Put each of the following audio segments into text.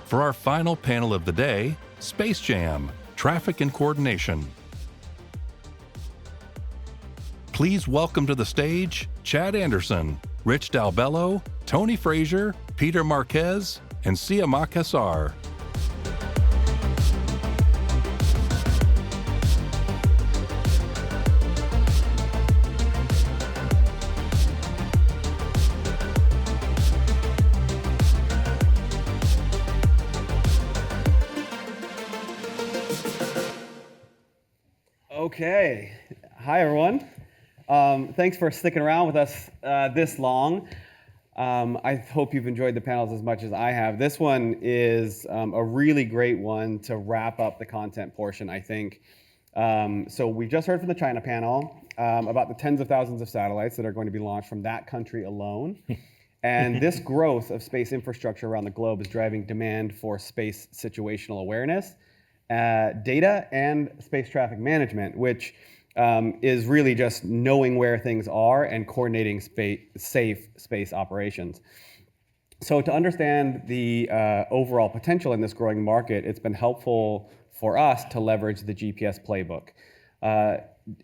For our final panel of the day, Space Jam, Traffic and Coordination. Please welcome to the stage Chad Anderson, Rich Dalbello, Tony Frazier, Peter Marquez, and Sia Makassar. Okay. Hi, everyone. Thanks for sticking around with us this long. I hope you've enjoyed the panels as much as I have. This one is a really great one to wrap up the content portion, I think. So we just heard from the China panel about the tens of thousands of satellites that are going to be launched from that country alone. And this growth of space infrastructure around the globe is driving demand for space situational awareness, data, and space traffic management, which is really just knowing where things are and coordinating safe space operations. So to understand the overall potential in this growing market, it's been helpful for us to leverage the GPS playbook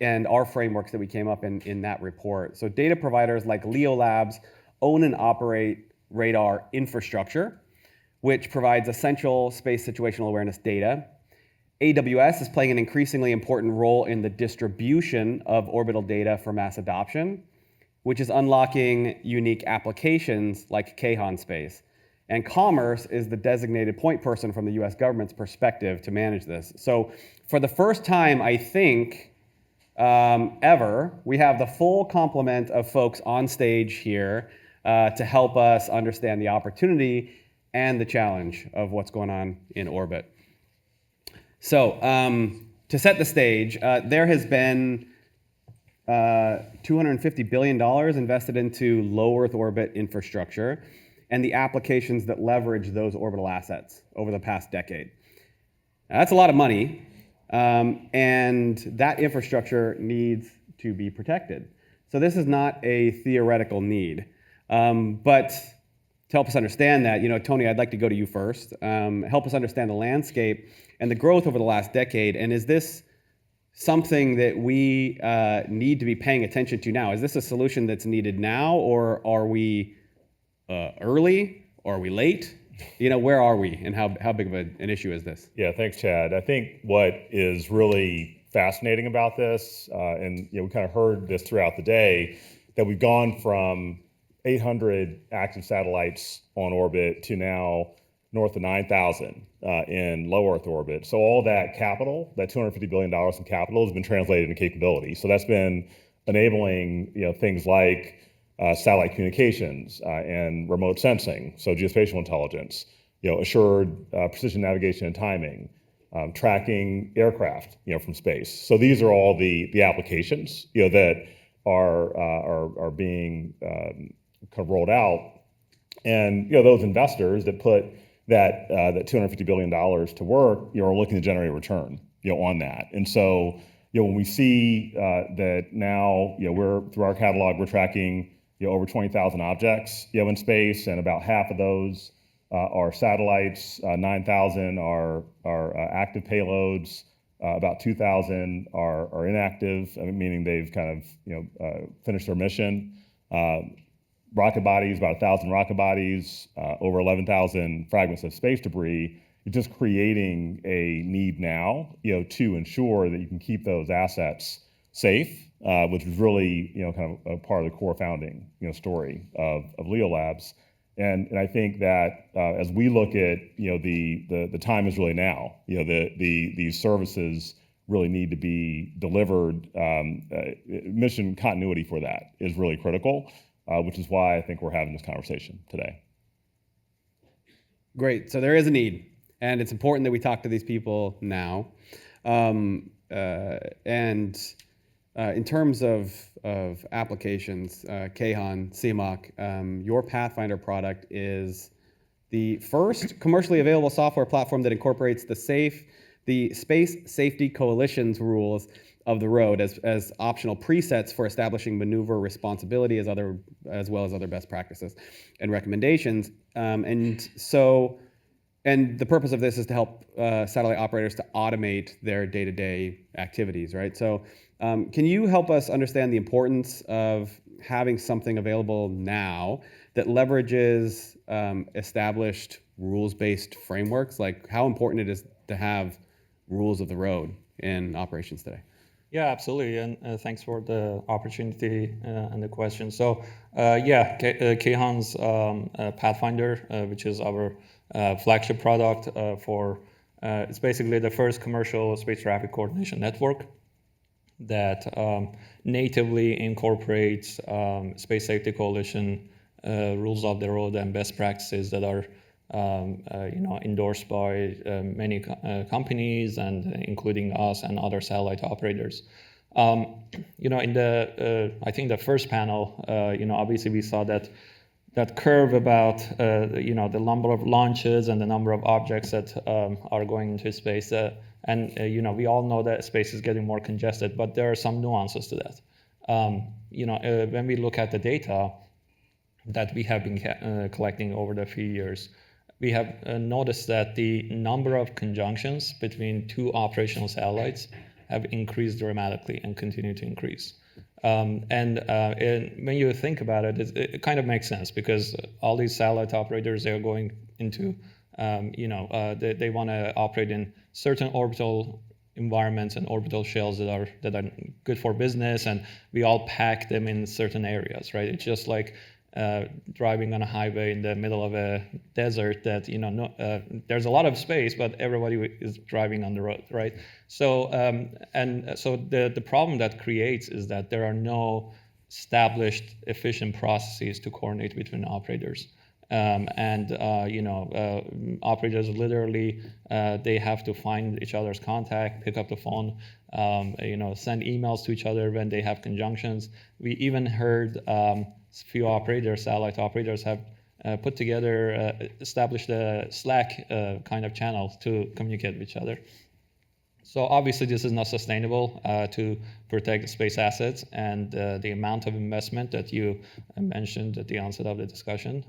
and our frameworks that we came up in that report. So data providers like LeoLabs own and operate radar infrastructure, which provides essential space situational awareness data. AWS is playing an increasingly important role in the distribution of orbital data for mass adoption, which is unlocking unique applications like Kayhan space. And Commerce is the designated point person from the US government's perspective to manage this. So for the first time, I think, ever, we have the full complement of folks on stage here to help us understand the opportunity and the challenge of what's going on in orbit. So, to set the stage, there has been $250 billion invested into low Earth orbit infrastructure and the applications that leverage those orbital assets over the past decade. Now, that's a lot of money, and that infrastructure needs to be protected. So this is not a theoretical need, but to help us understand that, Tony, I'd like to go to you first. Help us understand the landscape and the growth over the last decade. And is this something that we need to be paying attention to now? Is this a solution that's needed now, or are we early, or are we late? Where are we, and how big of an issue is this? Yeah, thanks, Chad. I think what is really fascinating about this, and we kind of heard this throughout the day, that we've gone from 800 active satellites on orbit to now north of 9,000 in low Earth orbit. So all that capital, that $250 billion in capital, has been translated into capability. So that's been enabling things like satellite communications and remote sensing, so geospatial intelligence, assured precision navigation and timing, tracking aircraft from space. So these are all the applications that are being kind of rolled out, and those investors that put that $250 billion to work, are looking to generate a return, on that. And so, when we see that now, we're through our catalog, we're tracking, over 20,000 objects, in space, and about half of those are satellites, 9,000 are active payloads, about 2,000 are inactive, meaning they've kind of, finished their mission. Rocket bodies, about 1,000 rocket bodies, over 11,000 fragments of space debris. You're just creating a need now, to ensure that you can keep those assets safe, which is really, kind of a part of the core founding, story of LeoLabs. And I think that as we look at, the time is really now. These services really need to be delivered. Mission continuity for that is really critical. Which is why I think we're having this conversation today. Great. So there is a need, and it's important that we talk to these people now. And in terms of applications, Kayhan, CMOC, your Pathfinder product is the first commercially available software platform that incorporates the Space Safety Coalition's rules of the road as optional presets for establishing maneuver responsibility as well as other best practices and recommendations. And so And the purpose of this is to help satellite operators to automate their day-to-day activities, right? So can you help us understand the importance of having something available now that leverages established rules-based frameworks? Like how important it is to have rules of the road in operations today? Yeah, absolutely, and thanks for the opportunity and the question. So, Kayhan's Pathfinder, which is our flagship product it's basically the first commercial space traffic coordination network that natively incorporates Space Safety Coalition rules of the road and best practices that are endorsed by many companies, and including us and other satellite operators. In the I think the first panel, obviously we saw that curve about the number of launches and the number of objects that are going into space, we all know that space is getting more congested, but there are some nuances to that. When we look at the data that we have been collecting over the few years, we have noticed that the number of conjunctions between two operational satellites have increased dramatically and continue to increase. And when you think about it, it kind of makes sense, because all these satellite operators, they're going into, they want to operate in certain orbital environments and orbital shells that are good for business, and we all pack them in certain areas, right? It's just like driving on a highway in the middle of a desert that there's a lot of space, but everybody is driving on the road, right? So the problem that creates is that there are no established efficient processes to coordinate between operators. Operators literally they have to find each other's contact, pick up the phone, send emails to each other when they have conjunctions. We even heard few satellite operators have put together, established a Slack kind of channel to communicate with each other. So obviously this is not sustainable to protect space assets and the amount of investment that you mentioned at the onset of the discussion.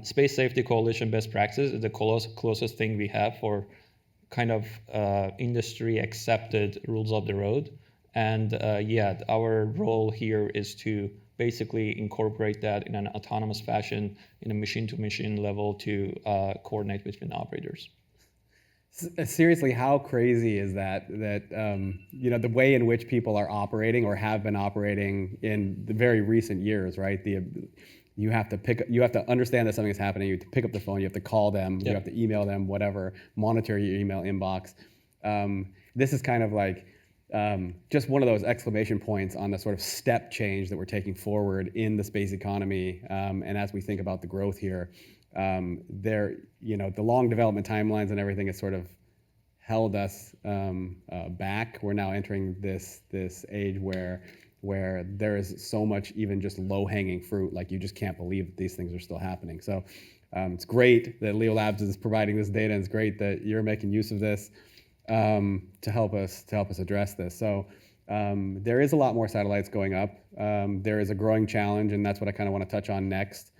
Space Safety Coalition best practice is the closest thing we have for kind of industry accepted rules of the road. And our role here is to basically incorporate that in an autonomous fashion in a machine-to-machine level to coordinate between operators. Seriously, how crazy is that the way in which people are operating or have been operating in the very recent years, right? You have to understand that something is happening. You have to pick up the phone. You have to call them. You have to email them. Whatever. Monitor your email inbox. This is kind of like just one of those exclamation points on the sort of step change that we're taking forward in the space economy. And as we think about the growth here, the long development timelines and everything has sort of held us back. We're now entering this age where there is so much even just low-hanging fruit, like you just can't believe that these things are still happening. So it's great that LeoLabs is providing this data, and it's great that you're making use of this to help us address this. So there is a lot more satellites going up. There is a growing challenge, and that's what I kind of want to touch on next.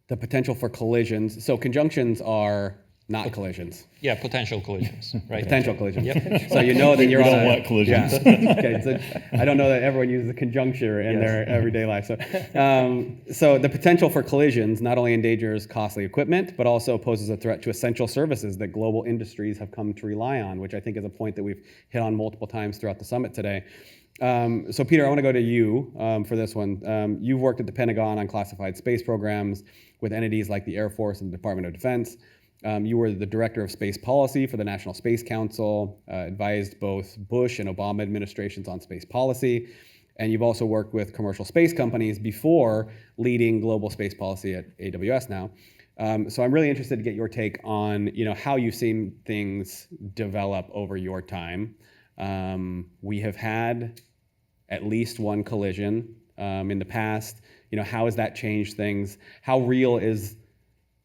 The potential for collisions. So conjunctions are not collisions. Yeah, potential collisions, right? Potential collisions. Yep. So you know that you're we on don't want collisions. Yeah. Okay, so I don't know that everyone uses a conjuncture in their everyday life. So the potential for collisions not only endangers costly equipment, but also poses a threat to essential services that global industries have come to rely on, which I think is a point that we've hit on multiple times throughout the summit today. So Peter, I want to go to you for this one. You've worked at the Pentagon on classified space programs with entities like the Air Force and the Department of Defense. You were the director of space policy for the National Space Council, advised both Bush and Obama administrations on space policy, and you've also worked with commercial space companies before leading global space policy at AWS now. So I'm really interested to get your take on how you've seen things develop over your time. We have had at least one collision in the past. How has that changed things? How real is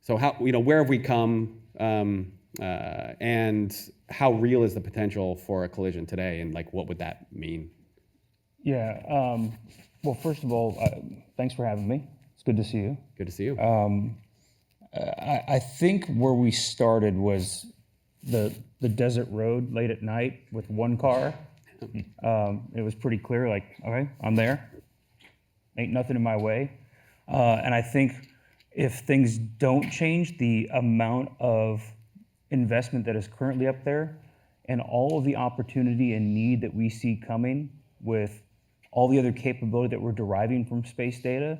where have we come, and how real is the potential for a collision today, and what would that mean? Yeah. Well, first of all, thanks for having me. It's good to see you. Good to see you. I think where we started was the desert road late at night with one car. It was pretty clear, like, okay, I'm there. Ain't nothing in my way. And I think if things don't change, the amount of investment that is currently up there and all of the opportunity and need that we see coming with all the other capability that we're deriving from space data,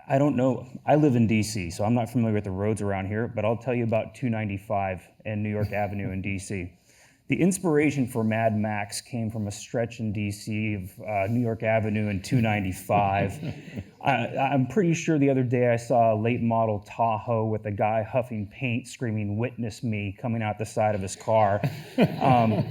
I don't know. I live in DC, so I'm not familiar with the roads around here, but I'll tell you about 295 and New York Avenue in DC. The inspiration for Mad Max came from a stretch in DC of New York Avenue and 295. I'm pretty sure the other day I saw a late model Tahoe with a guy huffing paint screaming, "Witness me," coming out the side of his car. To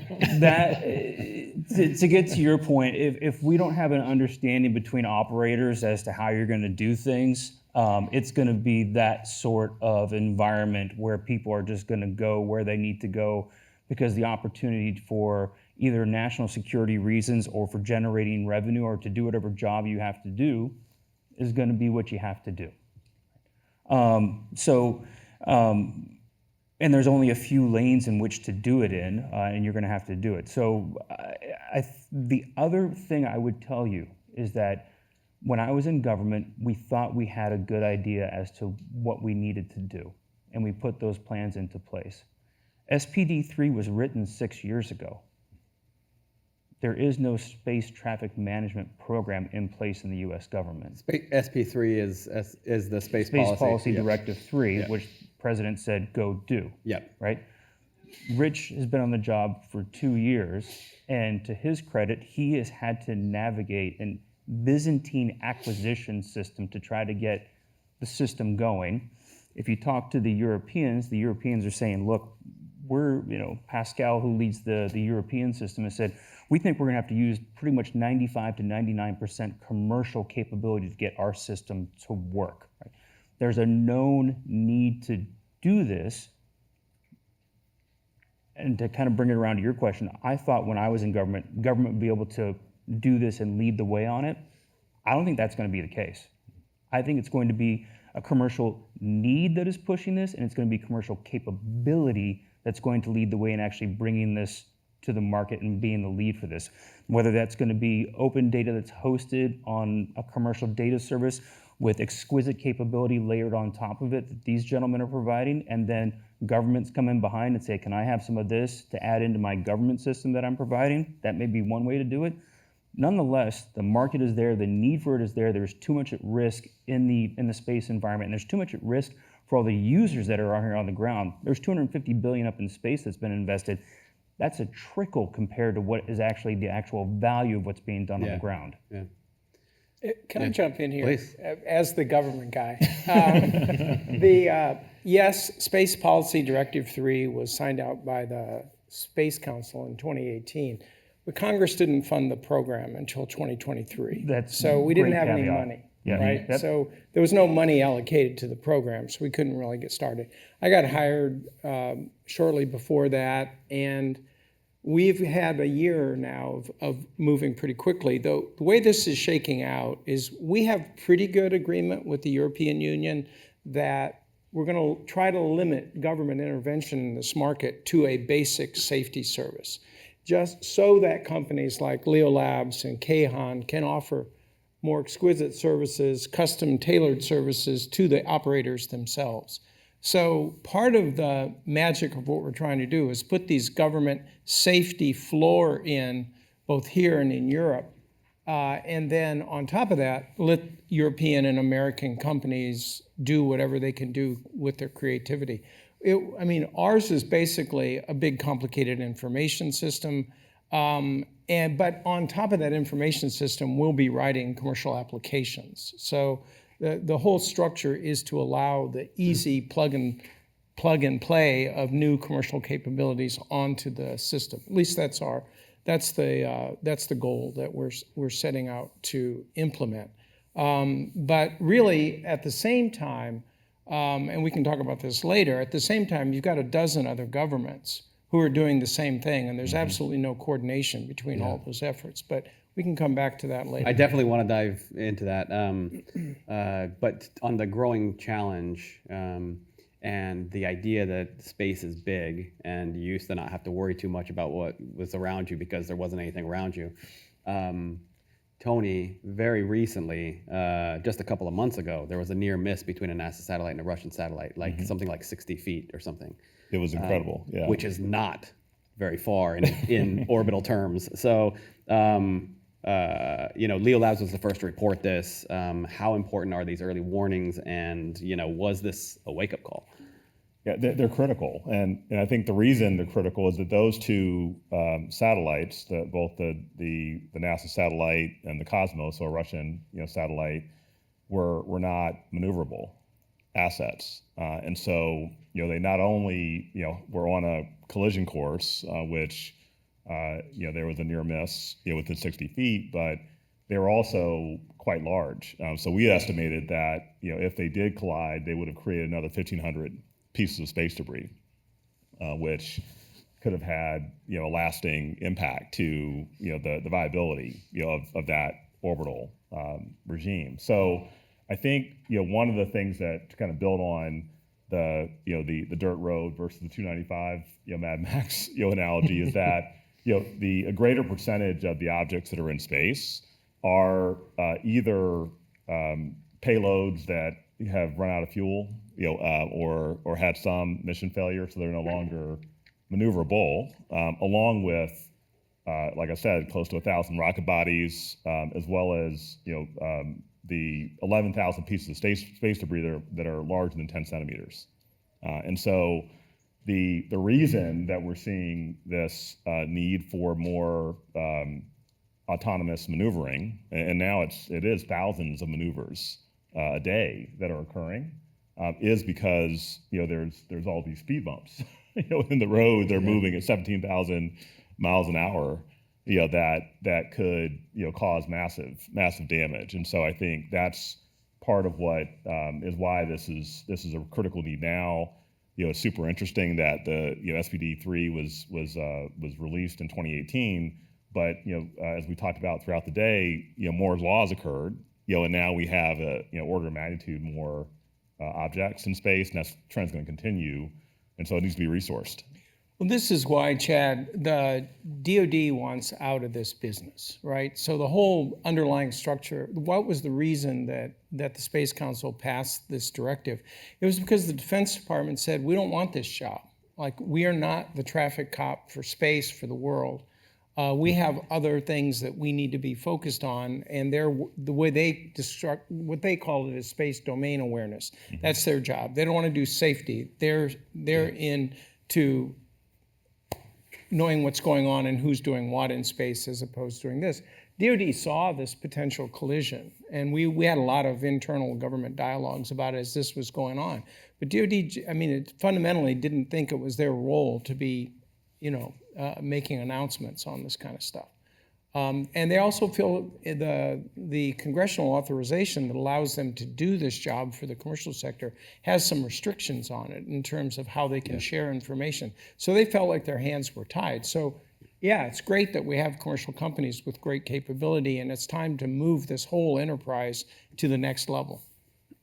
get to your point, if we don't have an understanding between operators as to how you're going to do things, it's going to be that sort of environment where people are just going to go where they need to go, because the opportunity for either national security reasons or for generating revenue or to do whatever job you have to do is going to be what you have to do. And there's only a few lanes in which to do it in, and you're going to have to do it. So the other thing I would tell you is that when I was in government, we thought we had a good idea as to what we needed to do, and we put those plans into place. SPD3 was written 6 years ago. There is no space traffic management program in place in the U.S. government. SP3 is the Space Policy Directive 3, Yep. which the president said, go do. Yep. Right? Rich has been on the job for 2 years, and to his credit, he has had to navigate a Byzantine acquisition system to try to get the system going. If you talk to the Europeans are saying, look, Pascal, who leads the European system, has said, we think we're going to have to use pretty much 95 to 99% commercial capability to get our system to work. Right? There's a known need to do this. And to kind of bring it around to your question, I thought when I was in government would be able to do this and lead the way on it. I don't think that's going to be the case. I think it's going to be a commercial need that is pushing this, and it's going to be commercial capability that's going to lead the way in actually bringing this to the market and being the lead for this. Whether that's going to be open data that's hosted on a commercial data service with exquisite capability layered on top of it that these gentlemen are providing, and then governments come in behind and say, can I have some of this to add into my government system that I'm providing? That may be one way to do it. Nonetheless, the market is there, the need for it is there, there's too much at risk in the space environment, and there's too much at risk for all the users that are out here on the ground. There's $250 billion up in space that's been invested. That's a trickle compared to what is actually the actual value of what's being done on the ground. Yeah. Can I jump in here? Please. As the government guy. Yes, Space Policy Directive 3 was signed out by the Space Council in 2018, but Congress didn't fund the program until 2023. So we didn't have any money. Yeah. Right? Yep. So there was no money allocated to the program, so we couldn't really get started. I got hired shortly before that, and we've had a year now of moving pretty quickly. Though the way this is shaking out is we have pretty good agreement with the European Union that we're going to try to limit government intervention in this market to a basic safety service, just so that companies like LeoLabs and Kayhan can offer more exquisite services, custom tailored services to the operators themselves. So part of the magic of what we're trying to do is put these government safety floor in both here and in Europe. And then on top of that, let European and American companies do whatever they can do with their creativity. Ours is basically a big complicated information system. But on top of that information system, we'll be writing commercial applications. So the whole structure is to allow the easy plug and play of new commercial capabilities onto the system. At least that's the goal that we're setting out to implement. But really, at the same time, and we can talk about this later, at the same time, you've got a dozen other governments who are doing the same thing, and there's absolutely no coordination between all those efforts. But we can come back to that later. I definitely want to dive into that. But on the growing challenge and the idea that space is big and you used to not have to worry too much about what was around you because there wasn't anything around you. Tony, very recently, just a couple of months ago, there was a near miss between a NASA satellite and a Russian satellite, like something like 60 feet or something. It was incredible, yeah. Which is not very far in orbital terms. So, LeoLabs was the first to report this. How important are these early warnings? And, was this a wake-up call? Yeah, they're critical, and I think the reason they're critical is that those two satellites, both the NASA satellite and the Cosmos, or Russian satellite, were not maneuverable assets, and so they not only were on a collision course, which there was a near miss within 60 feet, but they were also quite large. So we estimated that if they did collide, they would have created another 1,500 pieces of space debris, which could have had a lasting impact to the viability of that orbital regime. So I think one of the things that to kind of build on the dirt road versus the 295 Mad Max analogy is that a greater percentage of the objects that are in space are either payloads that have run out of fuel, or had some mission failure, so they're no longer maneuverable, along with, like I said, close to 1,000 rocket bodies, as well as the 11,000 pieces of space debris that are larger than 10 centimeters. And so the reason that we're seeing this need for more autonomous maneuvering, and now it is thousands of maneuvers a day that are occurring, is because there's all these speed bumps in the road. They're moving at 17,000 miles an hour, that could cause massive damage. And so I think that's part of what is why this is a critical need now. It's super interesting that the SPD3 was released in 2018, but as we talked about throughout the day, Moore's law has occurred, and now we have a order of magnitude more objects in space, and that trend's going to continue, and so it needs to be resourced. Well, this is why, Chad, the DoD wants out of this business, right? So the whole underlying structure, what was the reason that the Space Council passed this directive? It was because the Defense Department said, we don't want this job. Like, we are not the traffic cop for space, for the world. We have other things that we need to be focused on, and the way they what they call it is space domain awareness. Mm-hmm. That's their job. They don't want to do safety. They're into knowing what's going on and who's doing what in space as opposed to doing this. DoD saw this potential collision, and we had a lot of internal government dialogues about it as this was going on. But DoD, it fundamentally didn't think it was their role to be, making announcements on this kind of stuff. And they also feel the congressional authorization that allows them to do this job for the commercial sector has some restrictions on it in terms of how they can share information. So they felt like their hands were tied. So yeah, it's great that we have commercial companies with great capability, and it's time to move this whole enterprise to the next level.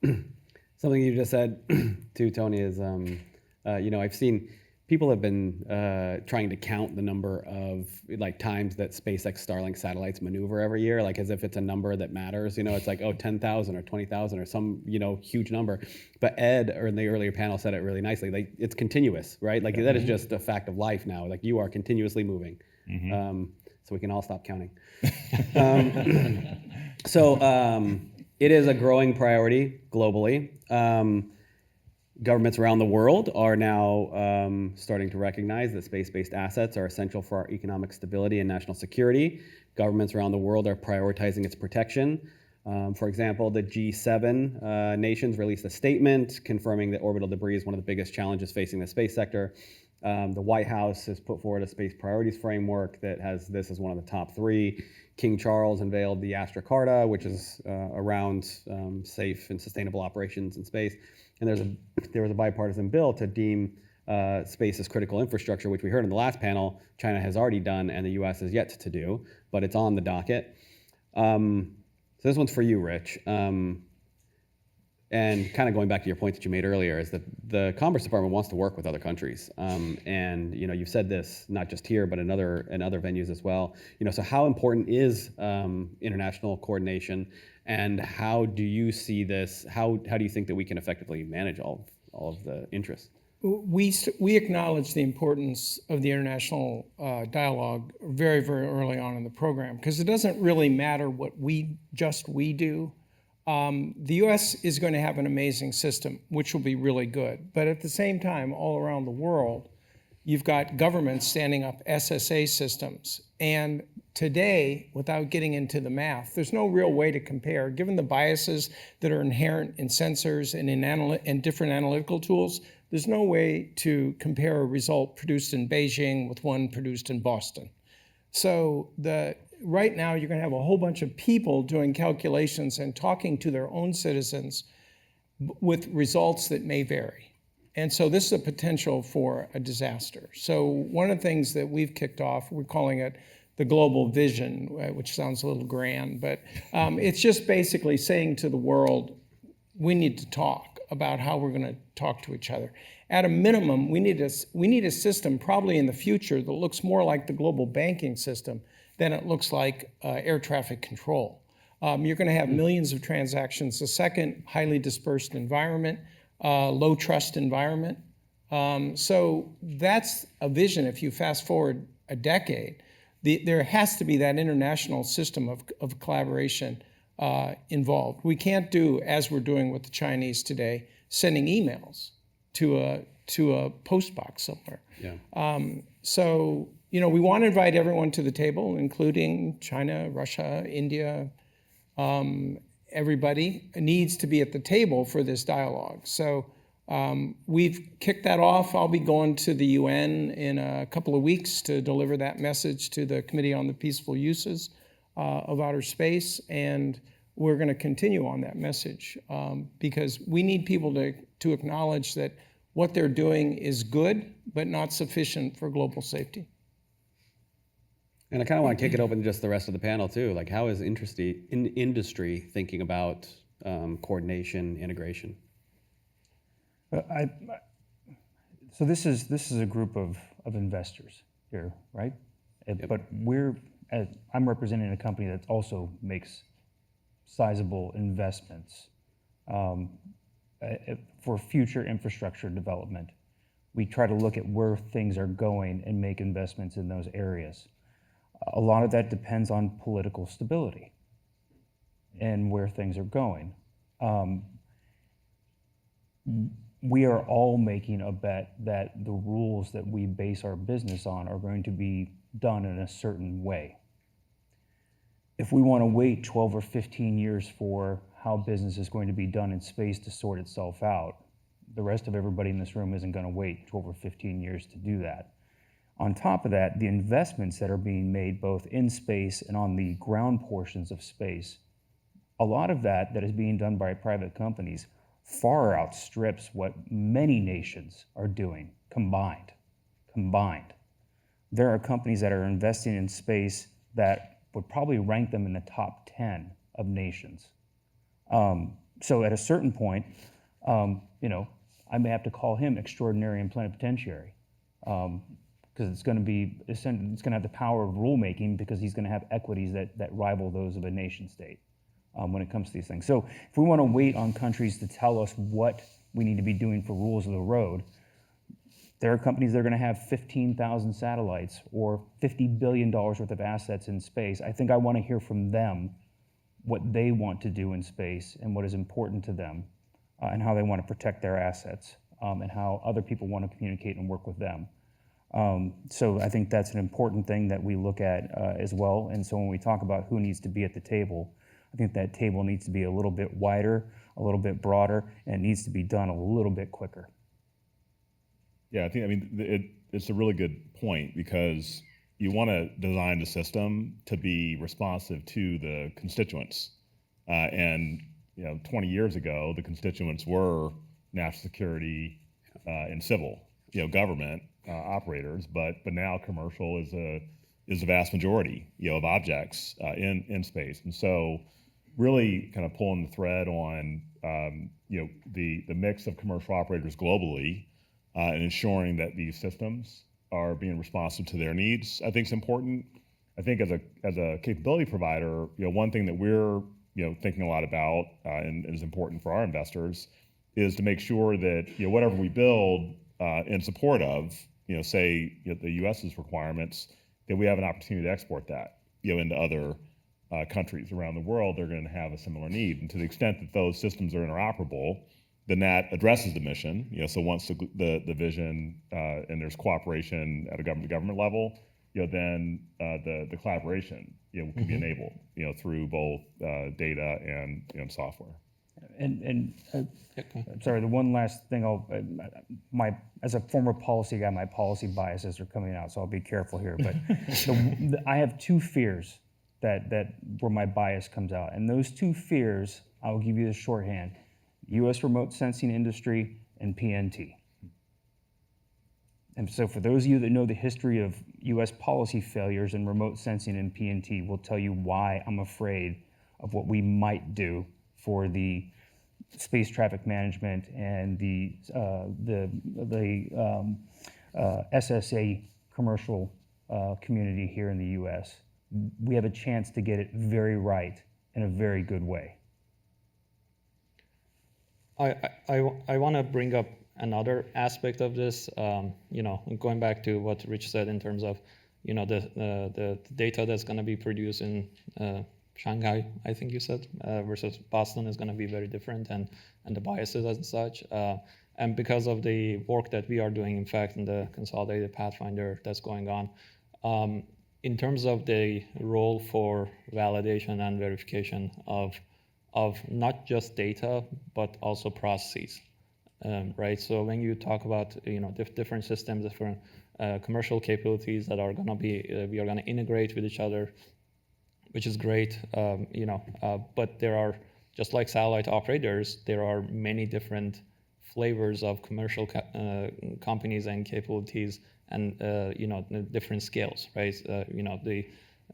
Something you just said too, Tony, is I've seen people have been trying to count the number of times that SpaceX Starlink satellites maneuver every year, like as if it's a number that matters. It's like 10,000 or 20,000 or some huge number. But Ed, or in the earlier panel, said it really nicely. It's continuous, right? That is just a fact of life now. You are continuously moving. Mm-hmm. So we can all stop counting. It is a growing priority globally. Governments around the world are now starting to recognize that space-based assets are essential for our economic stability and national security. Governments around the world are prioritizing its protection. For example, the G7 nations released a statement confirming that orbital debris is one of the biggest challenges facing the space sector. The White House has put forward a space priorities framework that has this as one of the top 3. King Charles unveiled the Astra Carta, which is around safe and sustainable operations in space. And there was a bipartisan bill to deem space as critical infrastructure, which we heard in the last panel China has already done and the U.S. has yet to do, but it's on the docket. So this one's for you, Rich. And kind of going back to your point that you made earlier is that the Commerce Department wants to work with other countries. And you've said this not just here, but in other venues as well. So how important is international coordination, and how do you see this? How do you think that we can effectively manage all of the interests? We acknowledge the importance of the international dialogue very, very early on in the program, because it doesn't really matter what we do. The U.S. is going to have an amazing system, which will be really good. But at the same time, all around the world, you've got governments standing up SSA systems. And today, without getting into the math, there's no real way to compare. Given the biases that are inherent in sensors and in different analytical tools, there's no way to compare a result produced in Beijing with one produced in Boston. So right now, you're going to have a whole bunch of people doing calculations and talking to their own citizens with results that may vary. And so this is a potential for a disaster. So one of the things that we've kicked off, we're calling it the global vision, which sounds a little grand, but it's just basically saying to the world, we need to talk about how we're going to talk to each other. At a minimum, we need a system probably in the future that looks more like the global banking system than it looks like air traffic control. You're going to have millions of transactions a second, highly dispersed environment, low trust environment. So that's a vision. If you fast forward a decade, there has to be that international system of collaboration involved. We can't do, as we're doing with the Chinese today, sending emails to a post box somewhere. Yeah. So we want to invite everyone to the table, including China, Russia, India. Everybody needs to be at the table for this dialogue. So we've kicked that off. I'll be going to the UN in a couple of weeks to deliver that message to the Committee on the Peaceful Uses of Outer Space. And we're going to continue on that message because we need people to acknowledge that what they're doing is good, but not sufficient for global safety. And I kind of want to kick it open to just the rest of the panel too. Like, how is industry thinking about coordination, integration? So this is a group of investors here, right? Yep. But I'm representing a company that also makes sizable investments for future infrastructure development. We try to look at where things are going and make investments in those areas. A lot of that depends on political stability and where things are going. We are all making a bet that the rules that we base our business on are going to be done in a certain way. If we want to wait 12 or 15 years for how business is going to be done in space to sort itself out, the rest of everybody in this room isn't going to wait 12 or 15 years to do that. On top of that, the investments that are being made both in space and on the ground portions of space, a lot of that is being done by private companies far outstrips what many nations are doing combined. There are companies that are investing in space that would probably rank them in the top 10 of nations. So at a certain point, I may have to call him extraordinary and plenipotentiary. Because it's going to have the power of rulemaking because he's going to have equities that rival those of a nation state when it comes to these things. So if we want to wait on countries to tell us what we need to be doing for rules of the road, there are companies that are going to have 15,000 satellites or $50 billion worth of assets in space. I think I want to hear from them what they want to do in space and what is important to them and how they want to protect their assets and how other people want to communicate and work with them. So I think that's an important thing that we look at as well. And so when we talk about who needs to be at the table, I think that table needs to be a little bit wider, a little bit broader, and it needs to be done a little bit quicker. Yeah, it's a really good point because you want to design the system to be responsive to the constituents. And 20 years ago, the constituents were national security and civil, government operators, but now commercial is is the vast majority, of objects in space. And so really kind of pulling the thread on, the mix of commercial operators globally and ensuring that these systems are being responsive to their needs, I think is important. I think as a capability provider, one thing that we're, thinking a lot about and is important for our investors is to make sure that, whatever we build in support of, say, the US's requirements, that we have an opportunity to export that, into other countries around the world. They're going to have a similar need. And to the extent that those systems are interoperable, then that addresses the mission. So once the vision and there's cooperation at a government level, then the collaboration, can be enabled, through both data and software. And sorry, the one last thing as a former policy guy, my policy biases are coming out, so I'll be careful here. But I have two fears that where my bias comes out, and those two fears, I'll give you the shorthand: U.S. remote sensing industry and PNT. And so for those of you that know the history of U.S. policy failures in remote sensing and PNT, will tell you why I'm afraid of what we might do for the space traffic management and the SSA commercial community here in the U.S. We have a chance to get it very right in a very good way. I want to bring up another aspect of this, going back to what Rich said in terms of, the data that's going to be produced in Shanghai, I think you said, versus Boston is going to be very different, and the biases and such. And because of the work that we are doing, in fact, in the consolidated Pathfinder that's going on, in terms of the role for validation and verification of not just data, but also processes. Right. So when you talk about different systems, different commercial capabilities that are going to be we are going to integrate with each other, which is great. But there are, just like satellite operators, there are many different flavors of commercial companies and capabilities, and different scales. Right.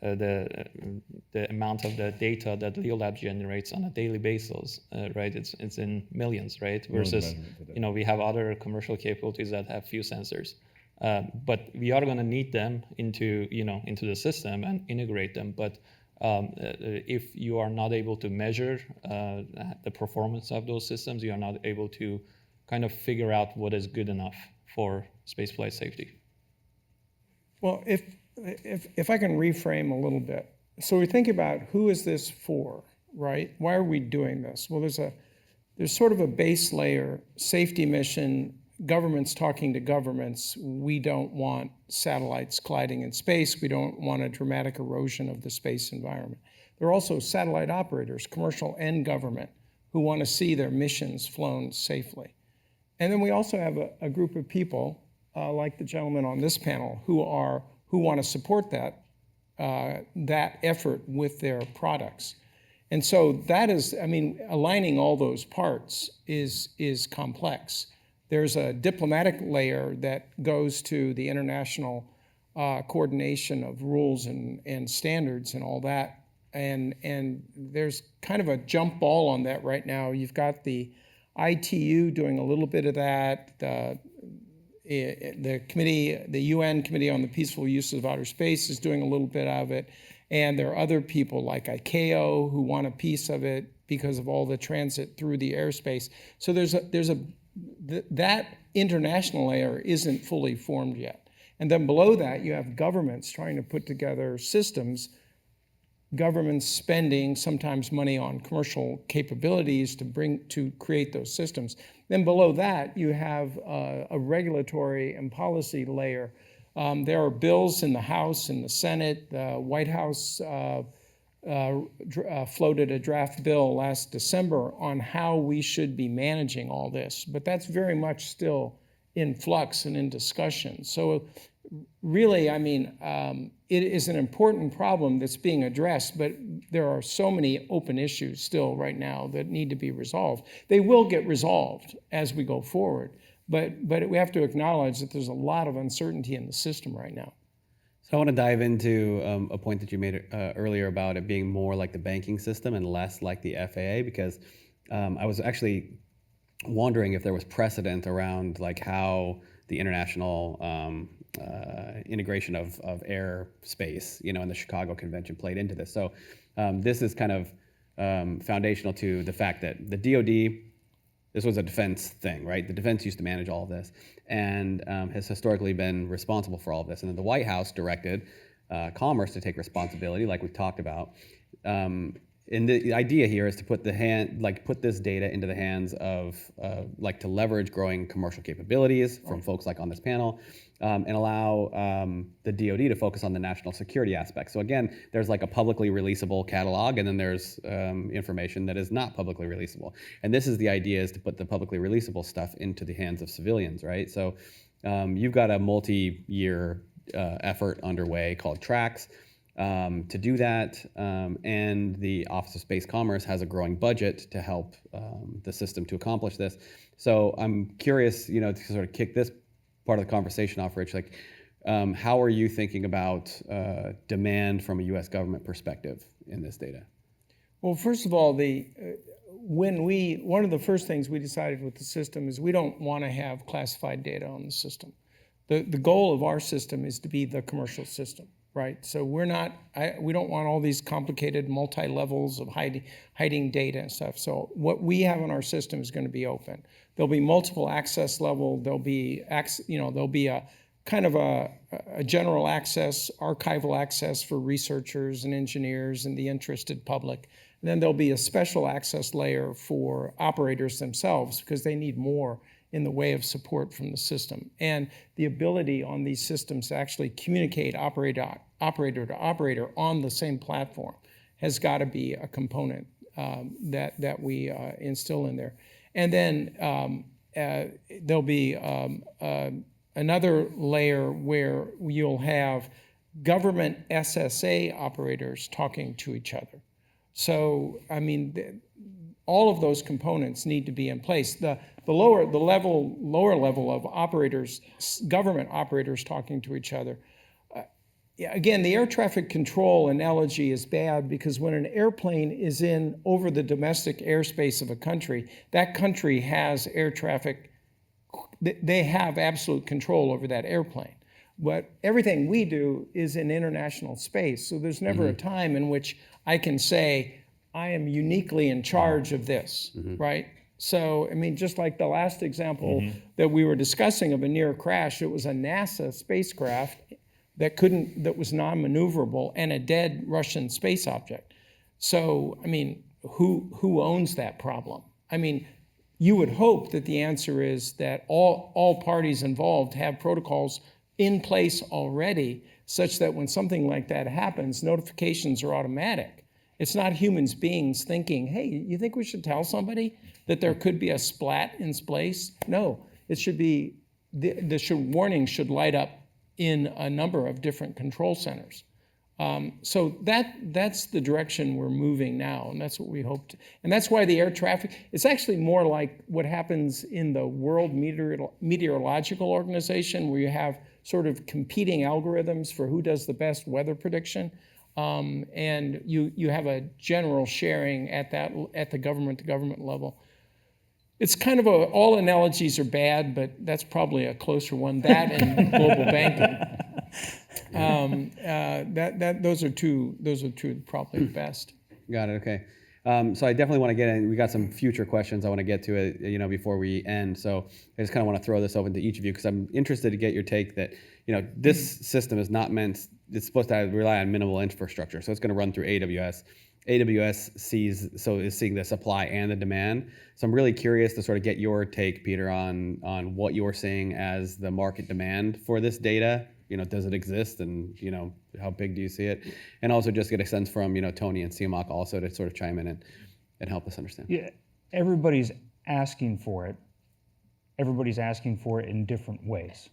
The amount of the data that LeoLabs generates on a daily basis, right? It's in millions, right? Versus, we have other commercial capabilities that have few sensors, but we are going to need them into the system and integrate them. But if you are not able to measure the performance of those systems, you are not able to kind of figure out what is good enough for spaceflight safety. Well, if I can reframe a little bit. So we think about, who is this for, right? Why are we doing this? Well, there's sort of a base layer, safety mission, governments talking to governments. We don't want satellites colliding in space. We don't want a dramatic erosion of the space environment. There are also satellite operators, commercial and government, who want to see their missions flown safely. And then we also have a group of people, like the gentleman on this panel, who want to support that effort with their products. And so that is, aligning all those parts is complex. There's a diplomatic layer that goes to the international coordination of rules and standards and all that. And there's kind of a jump ball on that right now. You've got the ITU doing a little bit of that. The committee, the UN Committee on the Peaceful Use of Outer Space, is doing a little bit of it. And there are other people like ICAO who want a piece of it because of all the transit through the airspace. So that international layer isn't fully formed yet. And then below that, you have governments trying to put together systems, governments spending sometimes money on commercial capabilities to create those systems. Then below that, you have a regulatory and policy layer. There are bills in the House and the Senate. The White House floated a draft bill last December on how we should be managing all this, but that's very much still in flux and in discussion. So really, it is an important problem that's being addressed, but there are so many open issues still right now that need to be resolved. They will get resolved as we go forward, but we have to acknowledge that there's a lot of uncertainty in the system right now. So I want to dive into a point that you made earlier about it being more like the banking system and less like the FAA, because I was actually wondering if there was precedent around like how the international integration of airspace, in the Chicago Convention played into this. So this is kind of foundational to the fact that the DoD, this was a defense thing, right? The defense used to manage all of this and has historically been responsible for all of this. And then the White House directed Commerce to take responsibility, like we talked about. And the idea here is to put this data into the hands of, to leverage growing commercial capabilities from folks like on this panel, and allow the DoD to focus on the national security aspect. So again, there's like a publicly releasable catalog, and then there's information that is not publicly releasable. And this is the idea, is to put the publicly releasable stuff into the hands of civilians, right? So you've got a multi-year effort underway called TRACS. To do that, and the Office of Space Commerce has a growing budget to help the system to accomplish this. So I'm curious, to sort of kick this part of the conversation off, Rich, like how are you thinking about demand from a U.S. government perspective in this data? Well, first of all, one of the first things we decided with the system is we don't want to have classified data on the system. The goal of our system is to be the commercial system. Right, so we don't want all these complicated multi-levels of hiding data and stuff. So what we have in our system is going to be open. There'll be multiple access level. There'll be a kind of a general access, archival access for researchers and engineers and the interested public. And then there'll be a special access layer for operators themselves, because they need more in the way of support from the system. And the ability on these systems to actually communicate operator to operator on the same platform has got to be a component that we instill in there. And then there'll be another layer where you'll have government SSA operators talking to each other. So, I mean, all of those components need to be in place. The lower level of operators, government operators talking to each other. Again, the air traffic control analogy is bad, because when an airplane is in over the domestic airspace of a country, that country has air traffic. They have absolute control over that airplane. But everything we do is in international space, so there's never a time in which I can say, I am uniquely in charge of this, right? So, I mean, just like the last example that we were discussing of a near crash, it was a NASA spacecraft that was non-maneuverable and a dead Russian space object. So, I mean, who owns that problem? I mean, you would hope that the answer is that all parties involved have protocols in place already, such that when something like that happens, notifications are automatic. It's not human beings thinking, hey, you think we should tell somebody that there could be a splat in space? No, it should be, the warning should light up in a number of different control centers. So that's the direction we're moving now, and that's what we hope to. And that's why the air traffic, it's actually more like what happens in the World Meteorological Organization, where you have sort of competing algorithms for who does the best weather prediction. And you have a general sharing at the government-to-government level. It's kind of all analogies are bad, but that's probably a closer one. That and global banking. Those are two probably the best. Got it. Okay. So I definitely want to get in. We got some future questions I want to get to it, before we end. So I just kind of want to throw this open to each of you, because I'm interested to get your take that, this system is not meant. It's supposed to rely on minimal infrastructure, so it's going to run through AWS. AWS is seeing the supply and the demand. So I'm really curious to sort of get your take, Peter, on what you're seeing as the market demand for this data. Does it exist, and how big do you see it? And also just get a sense from Tony and Siamak also to sort of chime in and help us understand. Yeah, everybody's asking for it. Everybody's asking for it in different ways.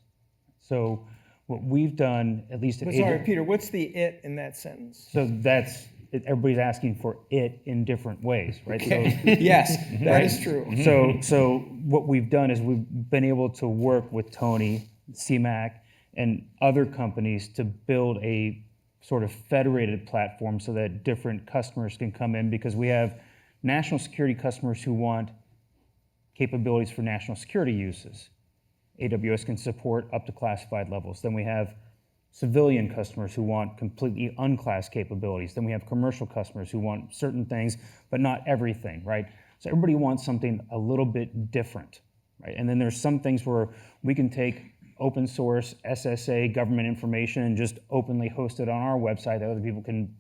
So what we've done, at least at Sorry, Peter, what's the it in that sentence? So everybody's asking for it in different ways, right? Okay. So, yes, that is true. So what we've done is we've been able to work with Tony, CMAC, and other companies to build a sort of federated platform so that different customers can come in, because we have national security customers who want capabilities for national security uses. AWS can support up to classified levels. Then we have civilian customers who want completely unclassed capabilities. Then we have commercial customers who want certain things, but not everything, right? So everybody wants something a little bit different, right? And then there's some things where we can take open source SSA government information and just openly host it on our website that other people can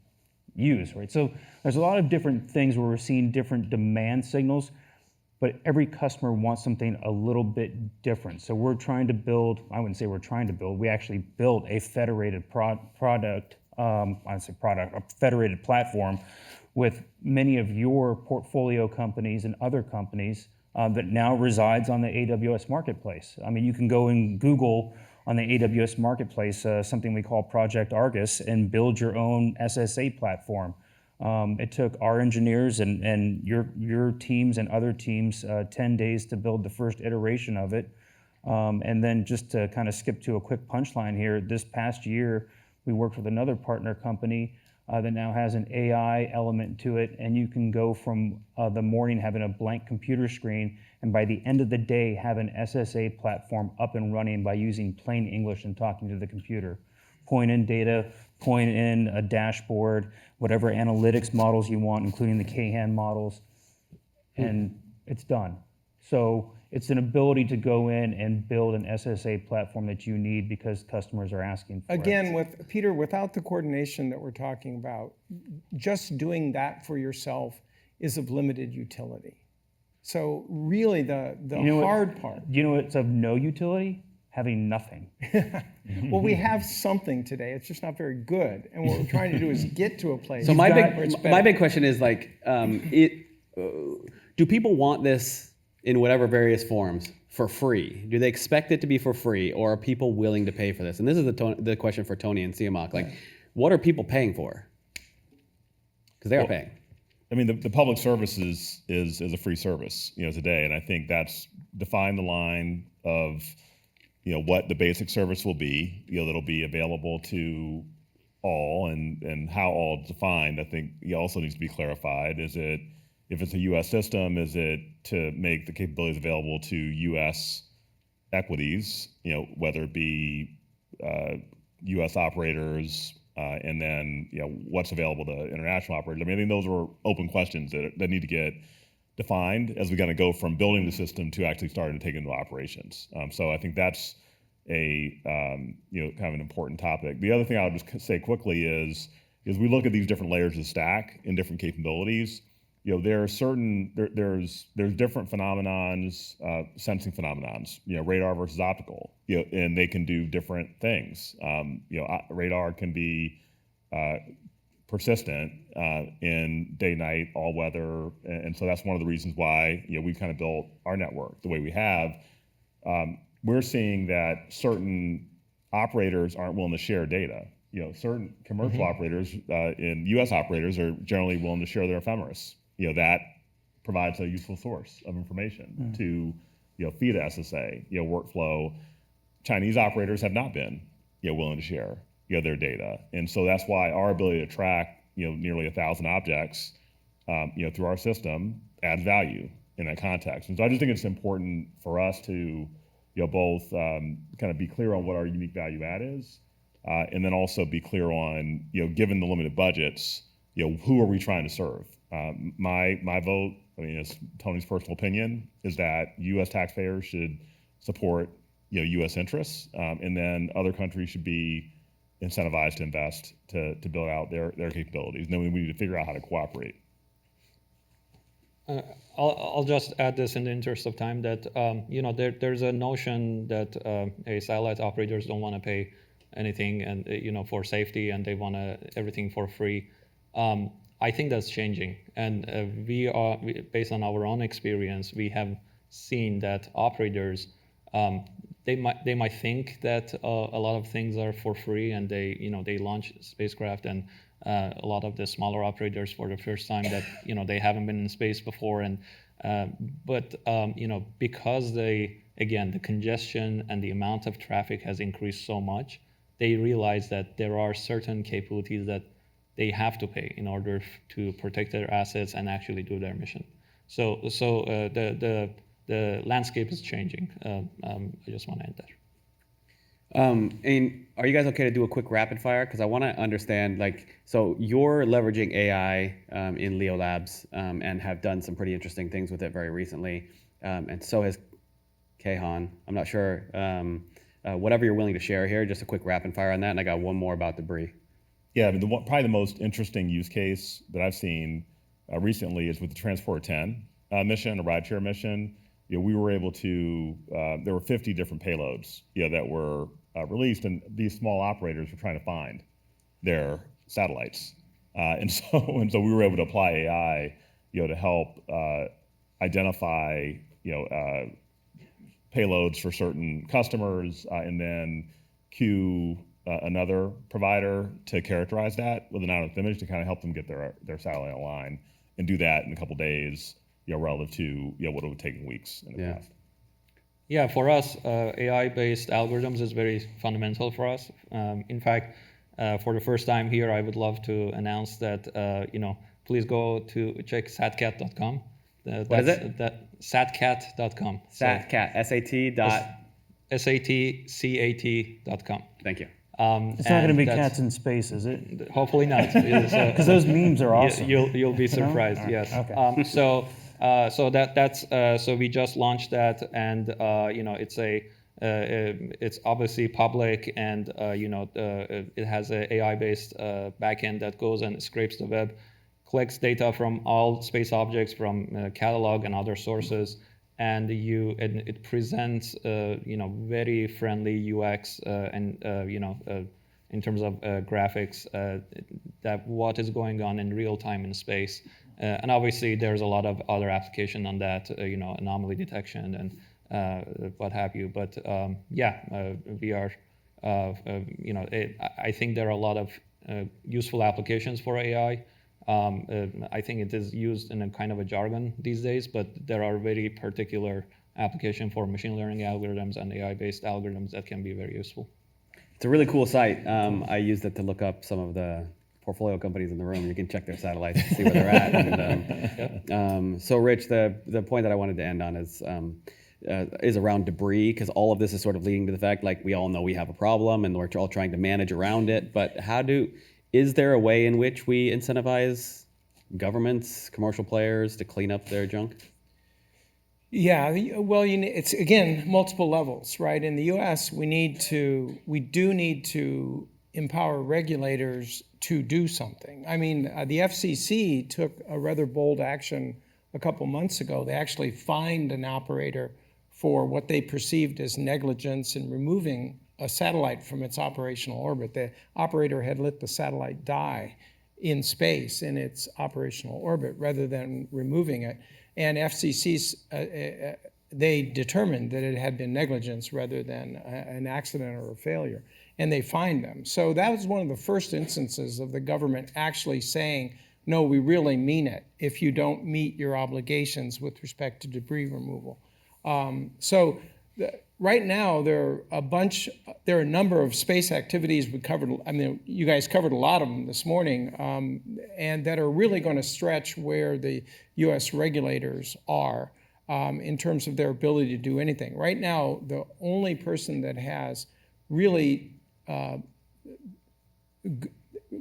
use, right? So there's a lot of different things where we're seeing different demand signals, but every customer wants something a little bit different. So we're trying to build, I wouldn't say we're trying to build, we actually built a federated a federated platform with many of your portfolio companies and other companies that now resides on the AWS Marketplace. I mean, you can go and Google on the AWS Marketplace something we call Project Argus and build your own SSA platform. It took our engineers and your teams and other teams 10 days to build the first iteration of it. And then just to kind of skip to a quick punchline here, this past year, we worked with another partner company that now has an AI element to it, and you can go from the morning having a blank computer screen, and by the end of the day have an SSA platform up and running by using plain English and talking to the computer. Point in data, point in a dashboard, whatever analytics models you want, including the Kayhan models, and it's done. So it's an ability to go in and build an SSA platform that you need because customers are asking for it. Again, with Peter, without the coordination that we're talking about, just doing that for yourself is of limited utility. So really the hard part. You know what's of no utility? Having nothing. Well, we have something today. It's just not very good. And what we're trying to do is get to a place. So where it's better. my big question is like, do people want this in whatever various forms for free? Do they expect it to be for free, or are people willing to pay for this? And this is the question for Tony and Siamak. Like, what are people paying for? Because they are paying. I mean, the public service is a free service, today, and I think that's defined the line of, what the basic service will be, that'll be available to all, and how all is defined. I think also needs to be clarified. If it's a U.S. system, is it to make the capabilities available to U.S. equities, whether it be U.S. operators, and then what's available to international operators? I mean, I think those are open questions that need to get defined as we kind of go from building the system to actually starting to take it into operations. So I think that's a kind of an important topic. The other thing I would just say quickly is we look at these different layers of the stack and different capabilities. There are there's different phenomenons, sensing phenomenons, radar versus optical, and they can do different things. Radar can be persistent in day, night, all weather, and so that's one of the reasons why we've kind of built our network the way we have. We're seeing that certain operators aren't willing to share data. Certain commercial operators and U.S. operators are generally willing to share their ephemeris. That provides a useful source of information to feed a SSA workflow. Chinese operators have not been willing to share their data, and so that's why our ability to track nearly 1,000 objects through our system adds value in that context. And so I just think it's important for us to both kind of be clear on what our unique value add is, and then also be clear on given the limited budgets, who are we trying to serve? My vote, it's Tony's personal opinion, is that U.S. taxpayers should support U.S. interests, and then other countries should be incentivized to invest to build out their capabilities. And then we need to figure out how to cooperate. I'll just add this in the interest of time that there's a notion that satellite operators don't want to pay anything and for safety, and they want everything for free. I think that's changing, and based on our own experience, we have seen that operators they might think that a lot of things are for free, and they launch spacecraft, and a lot of the smaller operators for the first time that they haven't been in space before, and but because they again, the congestion and the amount of traffic has increased so much, they realize that there are certain capabilities that they have to pay in order to protect their assets and actually do their mission. So the landscape is changing. I just want to end there. And are you guys okay to do a quick rapid fire? Because I want to understand, so you're leveraging AI in LeoLabs and have done some pretty interesting things with it very recently, and so has Kayhan. I'm not sure, whatever you're willing to share here, just a quick rapid fire on that, and I got one more about debris. Yeah, I mean, probably the most interesting use case that I've seen recently is with the Transport 10 mission, a rideshare mission. We were able to, there were 50 different payloads that were released, and these small operators were trying to find their satellites. And so we were able to apply AI to help identify payloads for certain customers, and then queue another provider to characterize that with an out-of image to kind of help them get their satellite online, and do that in a couple days, relative to what it would take in weeks in the past. Yeah, for us, AI-based algorithms is very fundamental for us. In fact, for the first time here, I would love to announce that please go to check satcat.com. What is it? Satcat.com. Satcat, S-A-T dot. SATCAT.com. Thank you. It's not going to be cats in space, is it? Hopefully not. Because those memes are awesome. You'll be surprised. Right. Yes. Okay. So we just launched that, and it's obviously public, and it has an AI-based backend that goes and scrapes the web, collects data from all space objects from catalog and other sources, and it presents very friendly UX and in terms of graphics, that what is going on in real time in space. And obviously there's a lot of other application on that, anomaly detection and what have you. But we are, I think there are a lot of useful applications for AI. I think it is used in a kind of a jargon these days, but there are very particular application for machine learning algorithms and AI-based algorithms that can be very useful. It's a really cool site. I used it to look up some of the portfolio companies in the room. You can check their satellites and see where they're at. And, so Rich, the point that I wanted to end on is around debris, because all of this is sort of leading to the fact, we all know we have a problem and we're all trying to manage around it, but is there a way in which we incentivize governments, commercial players to clean up their junk? Yeah, well, it's again multiple levels, right? In the U.S., we do need to empower regulators to do something. I mean, the FCC took a rather bold action a couple months ago. They actually fined an operator for what they perceived as negligence in removing a satellite from its operational orbit. The operator had let the satellite die in space in its operational orbit rather than removing it. And FCC, they determined that it had been negligence rather than an accident or a failure, and they fined them. So that was one of the first instances of the government actually saying, no, we really mean it if you don't meet your obligations with respect to debris removal. Right now, there are a number of space activities we covered. I mean, you guys covered a lot of them this morning, and that are really going to stretch where the U.S. regulators are in terms of their ability to do anything. Right now, the only person that has really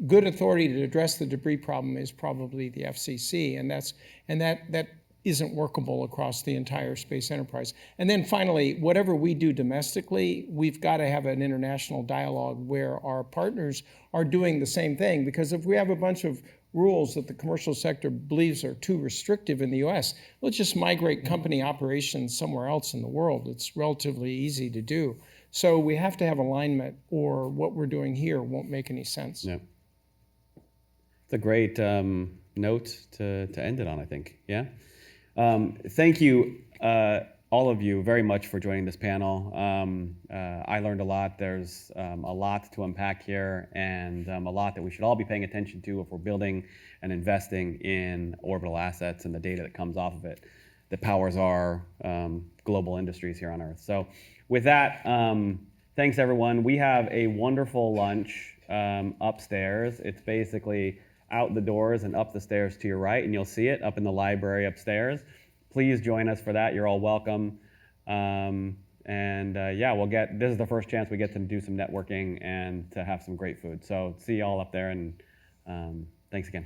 good authority to address the debris problem is probably the FCC, and that isn't workable across the entire space enterprise. And then finally, whatever we do domestically, we've got to have an international dialogue where our partners are doing the same thing, because if we have a bunch of rules that the commercial sector believes are too restrictive in the US, let's just migrate company operations somewhere else in the world. It's relatively easy to do. So we have to have alignment, or what we're doing here won't make any sense. Yeah. It's a great note to end it on, I think. Yeah. Thank you, all of you, very much for joining this panel. I learned a lot. There's a lot to unpack here, and a lot that we should all be paying attention to if we're building and investing in orbital assets and the data that comes off of it. that powers our global industries here on Earth. So with that, thanks everyone. We have a wonderful lunch upstairs. It's basically out the doors and up the stairs to your right, and you'll see it up in the library upstairs. Please join us for that. You're all welcome. Yeah, this is the first chance we get to do some networking and to have some great food. So see you all up there, and thanks again.